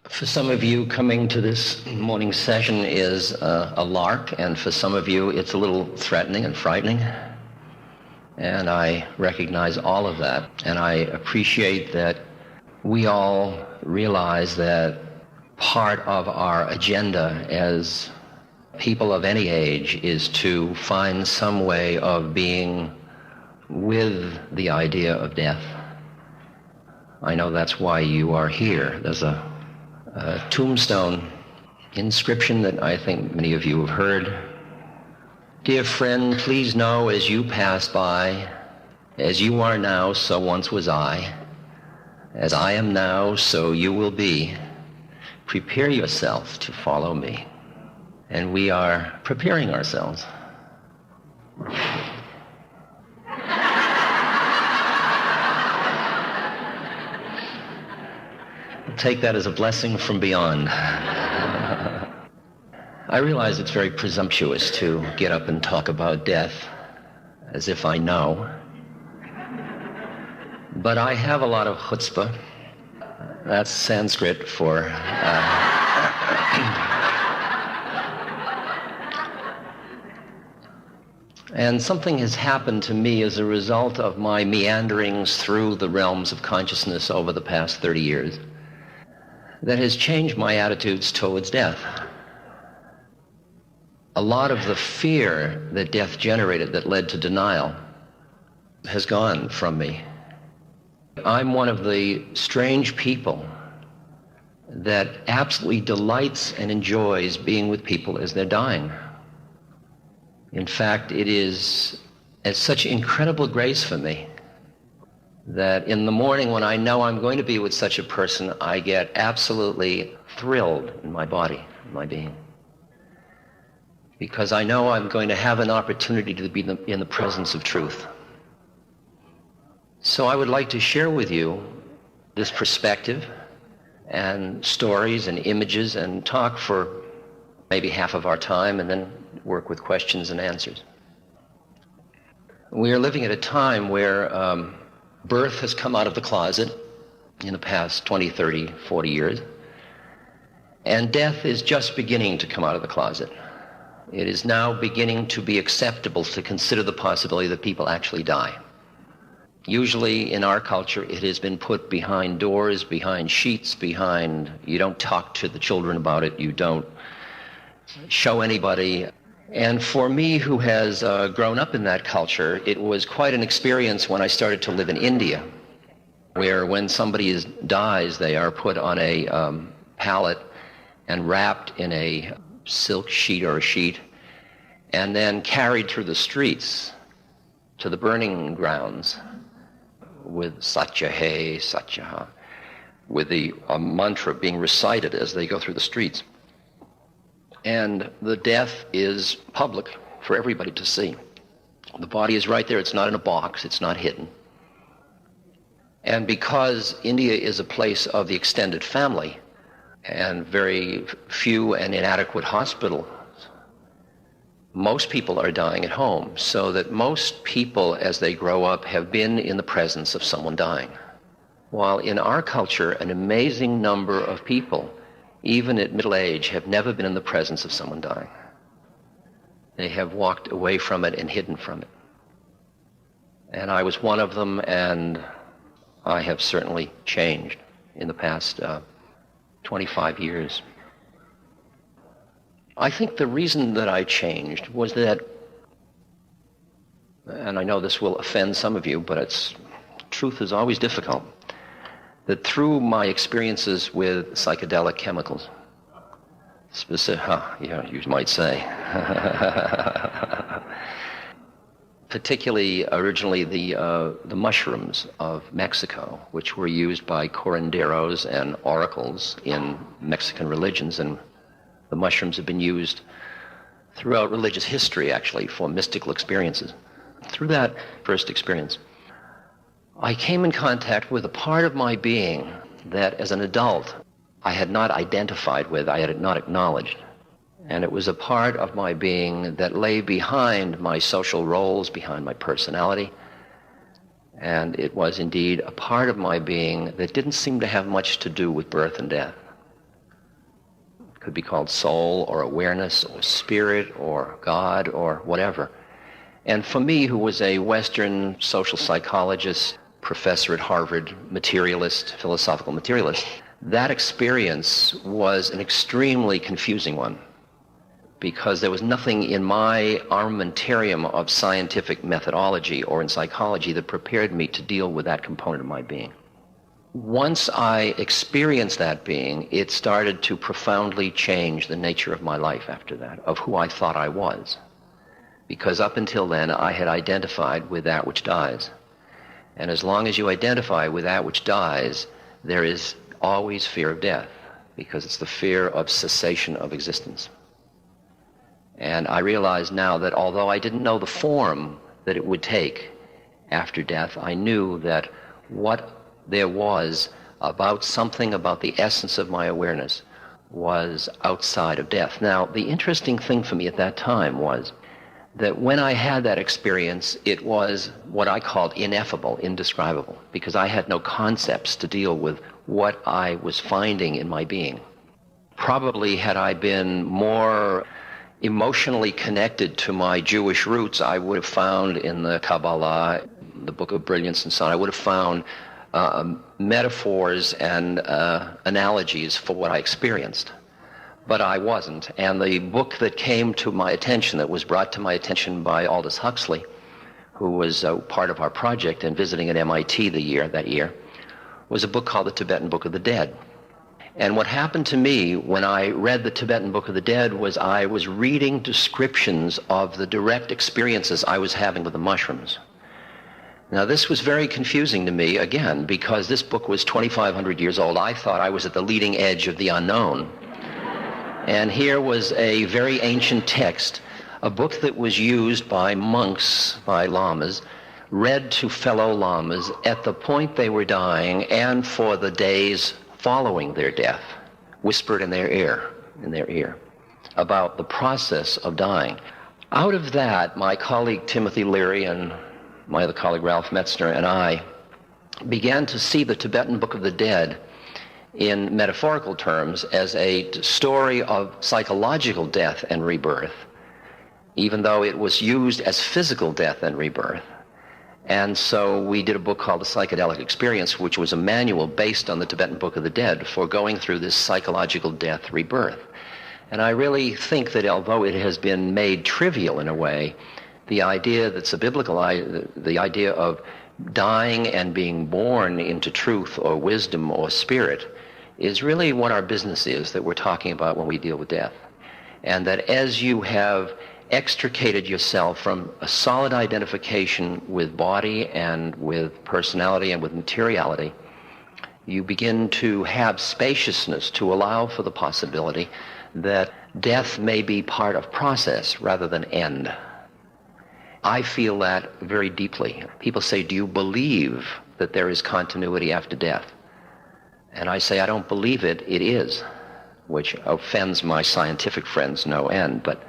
For some of you, coming to this morning session is a lark, and for some of you, it's a little threatening and frightening. And I recognize all of that, and I appreciate that we all realize that part of our agenda as people of any age is to find some way of being with the idea of death. I know that's why you are here. There's a tombstone inscription that I think many of you have heard. Dear friend, please know as you pass by, as you are now, so once was I. As I am now, so you will be. Prepare yourself to follow me. And we are preparing ourselves. Take that as a blessing from beyond. I realize it's very presumptuous to get up and talk about death as if I know. But I have a lot of chutzpah. That's Sanskrit for... And something has happened to me as a result of my meanderings through the realms of consciousness over the past 30 years. That has changed my attitudes towards death. A lot of the fear that death generated that led to denial has gone from me. I'm one of the strange people that absolutely delights and enjoys being with people as they're dying. In fact, it is such incredible grace for me that in the morning when I know I'm going to be with such a person, I get absolutely thrilled in my body, in my being. Because I know I'm going to have an opportunity to be in the presence of truth. So I would like to share with you this perspective and stories and images and talk for maybe half of our time and then work with questions and answers. We are living at a time where birth has come out of the closet in the past 20, 30, 40 years. And death is just beginning to come out of the closet. It is now beginning to be acceptable to consider the possibility that people actually die. Usually in our culture, it has been put behind doors, behind sheets, you don't talk to the children about it, you don't show anybody. And for me, who has grown up in that culture, it was quite an experience when I started to live in India, where when somebody dies, they are put on a pallet and wrapped in a silk sheet or a sheet, and then carried through the streets to the burning grounds with Satya Satya, with the mantra being recited as they go through the streets. And the death is public for everybody to see. The body is right there. It's not in a box. It's not hidden. And because India is a place of the extended family and very few and inadequate hospitals, most people are dying at home, so that most people, as they grow up, have been in the presence of someone dying. While in our culture, an amazing number of people, even at middle age, have never been in the presence of someone dying. They have walked away from it and hidden from it. And I was one of them, and I have certainly changed in the past 25 years. I think the reason that I changed was that, and I know this will offend some of you, but truth is always difficult, that through my experiences with psychedelic chemicals, you might say, particularly originally the mushrooms of Mexico, which were used by curanderos and oracles in Mexican religions, and the mushrooms have been used throughout religious history, actually, for mystical experiences. Through that first experience, I came in contact with a part of my being that, as an adult, I had not identified with, I had not acknowledged. And it was a part of my being that lay behind my social roles, behind my personality. And it was indeed a part of my being that didn't seem to have much to do with birth and death. Could be called soul or awareness or spirit or God or whatever. And for me, who was a Western social psychologist, professor at Harvard, materialist, philosophical materialist, that experience was an extremely confusing one, because there was nothing in my armamentarium of scientific methodology or in psychology that prepared me to deal with that component of my being. Once I experienced that being, it started to profoundly change the nature of my life after that, of who I thought I was. Because up until then, I had identified with that which dies. And as long as you identify with that which dies, there is always fear of death, because it's the fear of cessation of existence. And I realize now that although I didn't know the form that it would take after death, I knew that what there was about something about the essence of my awareness was outside of death. Now, the interesting thing for me at that time was that when I had that experience, it was what I called ineffable, indescribable, because I had no concepts to deal with what I was finding in my being. Probably had I been more emotionally connected to my Jewish roots, I would have found in the Kabbalah, the Book of Brilliance and so on, I would have found metaphors and analogies for what I experienced. But I wasn't. And the book that came to my attention, that was brought to my attention by Aldous Huxley, who was part of our project and visiting at MIT that year, was a book called The Tibetan Book of the Dead. And what happened to me when I read the Tibetan Book of the Dead was I was reading descriptions of the direct experiences I was having with the mushrooms. Now, this was very confusing to me, again, because this book was 2,500 years old. I thought I was at the leading edge of the unknown. And here was a very ancient text, a book that was used by monks, by lamas, read to fellow lamas at the point they were dying and for the days following their death, whispered in their ear, about the process of dying. Out of that, my colleague Timothy Leary and my other colleague Ralph Metzner and I began to see the Tibetan Book of the Dead in metaphorical terms as a story of psychological death and rebirth, even though it was used as physical death and rebirth. And so we did a book called The Psychedelic Experience, which was a manual based on the Tibetan Book of the Dead for going through this psychological death rebirth. And I really think that although it has been made trivial in a way, the idea that's a biblical idea, the idea of dying and being born into truth or wisdom or spirit, is really what our business is that we're talking about when we deal with death. And that as you have extricated yourself from a solid identification with body and with personality and with materiality, you begin to have spaciousness to allow for the possibility that death may be part of process rather than end. I feel that very deeply. People say, do you believe that there is continuity after death? And I say, I don't believe it, it is, which offends my scientific friends no end, but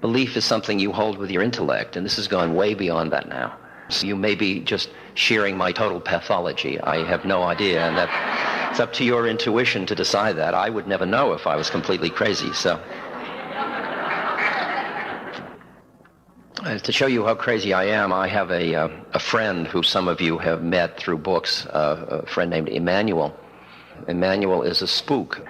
belief is something you hold with your intellect, and this has gone way beyond that now. So you may be just sharing my total pathology. I have no idea, and that it's up to your intuition to decide that. I would never know if I was completely crazy, so. To show you how crazy I am, I have a friend who some of you have met through books, a friend named Emmanuel. Emmanuel is a spook,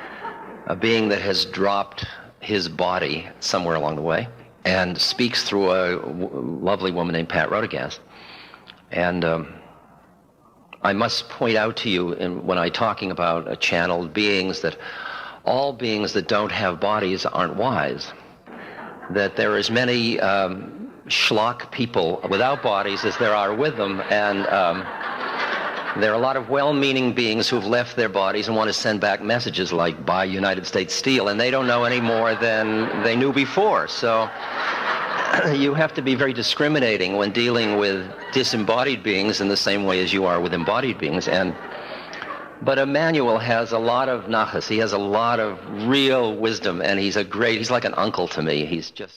a being that has dropped his body somewhere along the way and speaks through a lovely woman named Pat Rodegast. And I must point out to you when I'm talking about channeled beings that all beings that don't have bodies aren't wise, that there are as many schlock people without bodies as there are with them, and there are a lot of well-meaning beings who've left their bodies and want to send back messages like, buy United States Steel, and they don't know any more than they knew before. So you have to be very discriminating when dealing with disembodied beings in the same way as you are with embodied beings. But Emmanuel has a lot of nachas. He has a lot of real wisdom, and he's like an uncle to me. He's just